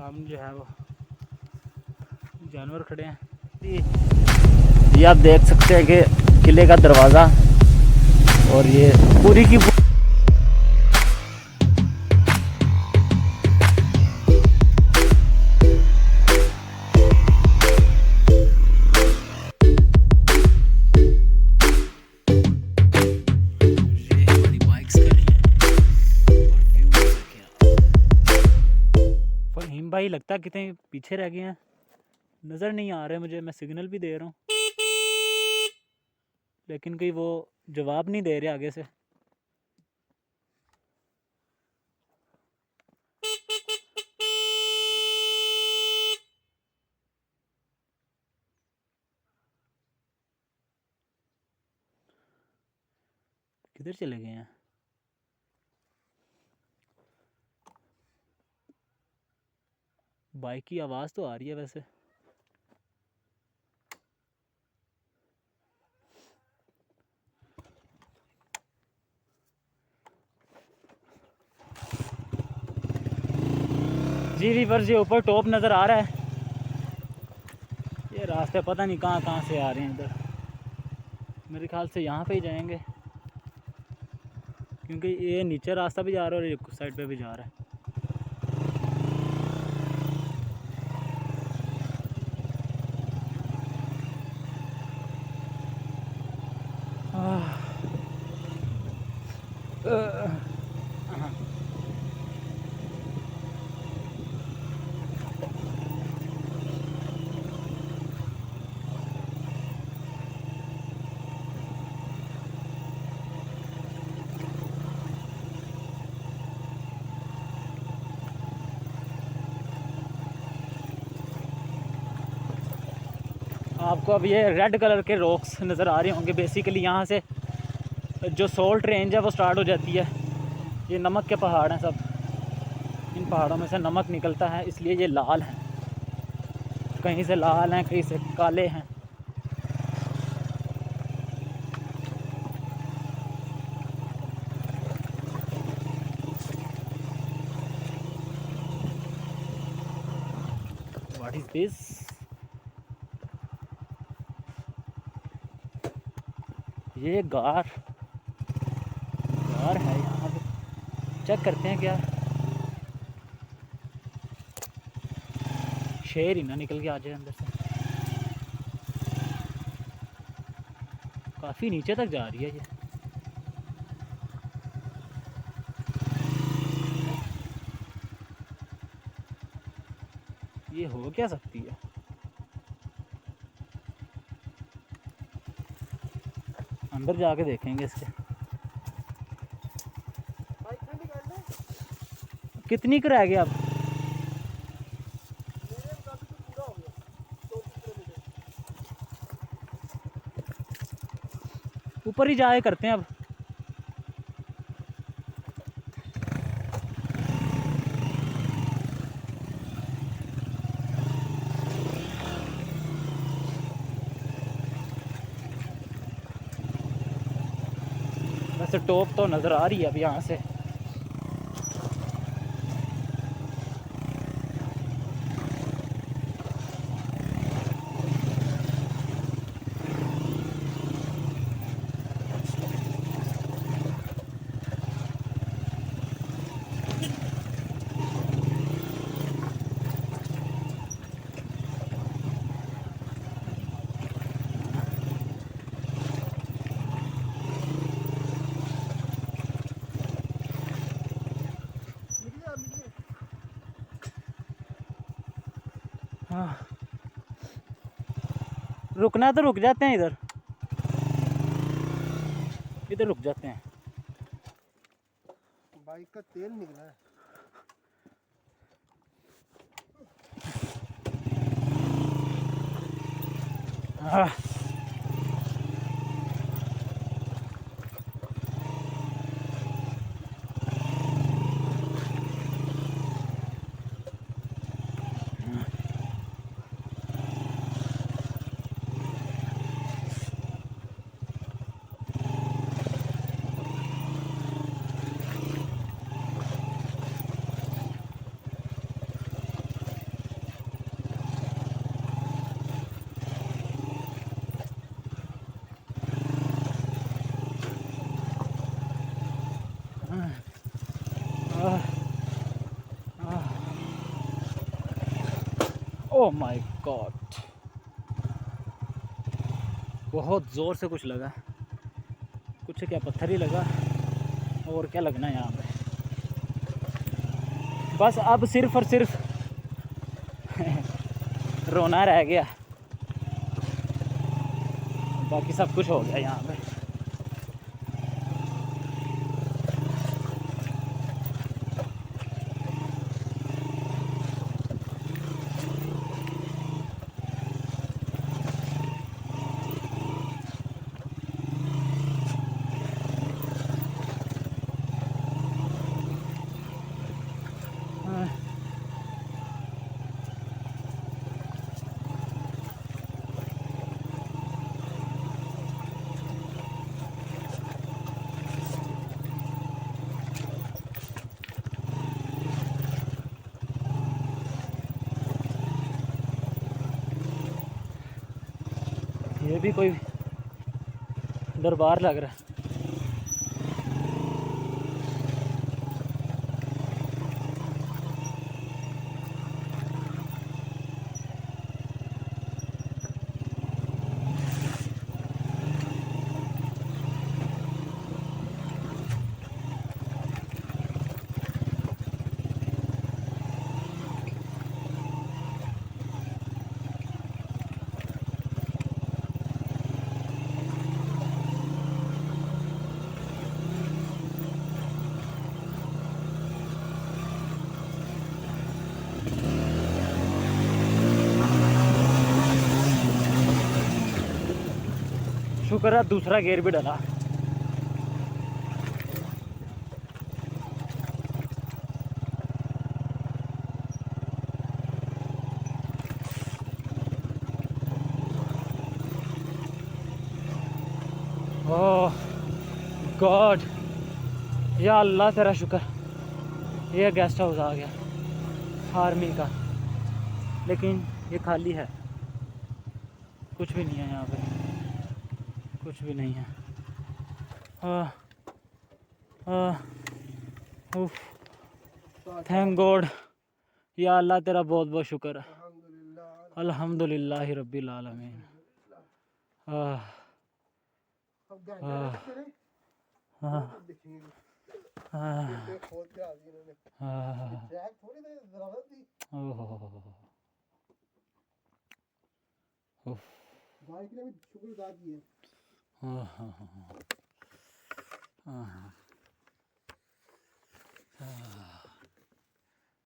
सामने जो है वो जानवर खड़े हैं। ये आप देख सकते हैं कि किले का दरवाज़ा और ये पूरी की हिम भाई लगता कितने पीछे रह गए हैं, नज़र नहीं आ रहे मुझे। मैं सिग्नल भी दे रहा हूँ लेकिन कोई वो जवाब नहीं दे रहे आगे से। किधर चले गए हैं? बाइक की आवाज़ तो आ रही है वैसे। जी वीवर्स, ये ऊपर टॉप नज़र आ रहा है। ये रास्ते पता नहीं कहाँ कहाँ से आ रहे हैं इधर। मेरे ख्याल से यहाँ पे ही जाएंगे क्योंकि ये नीचे रास्ता भी जा रहा है और ये साइड पे भी जा रहा है। आपको अब ये रेड कलर के रॉक्स नज़र आ रहे होंगे। बेसिकली यहाँ से जो सोल्ट रेंज है वो स्टार्ट हो जाती है। ये नमक के पहाड़ हैं सब, इन पहाड़ों में से नमक निकलता है इसलिए ये लाल हैं। कहीं से लाल हैं, कहीं से काले हैं। What is this? ये गार है यहाँ पे। चेक करते हैं क्या शेर ही ना निकल के आ जाए अंदर से। काफ़ी नीचे तक जा रही है ये हो क्या सकती है? अंदर जाके देखेंगे इसके। कितनी का रह गया अब? ऊपर ही जाए करते हैं अब। वैसे टॉप तो नज़र आ रही है अब यहाँ से। हाँ, रुकना तो रुक जाते हैं इधर रुक जाते हैं। बाइक का तेल निकला है। हाँ। ओह माय गॉड, बहुत ज़ोर से कुछ लगा। कुछ क्या, पत्थर ही लगा और क्या लगना है यहाँ पे। बस अब सिर्फ़ और सिर्फ रोना रह गया, बाकी सब कुछ हो गया यहाँ पे। ये भी कोई दरबार लग रहा है। शुक्र है दूसरा गेयर भी डला। ओह गॉड, या अल्लाह तेरा शुक्र, ये गेस्ट हाउस आ गया आर्मी का, लेकिन ये खाली है, कुछ भी नहीं है यहाँ पे, कुछ भी नहीं है। थैंक गॉड, या अल्लाह तेरा बहुत बहुत शुक्र है। अल्हम्दुलिल्लाह रब्बिल आलमीन। आह, आह, आह, आह, ओह, उफ, आह, आह, आह, आह।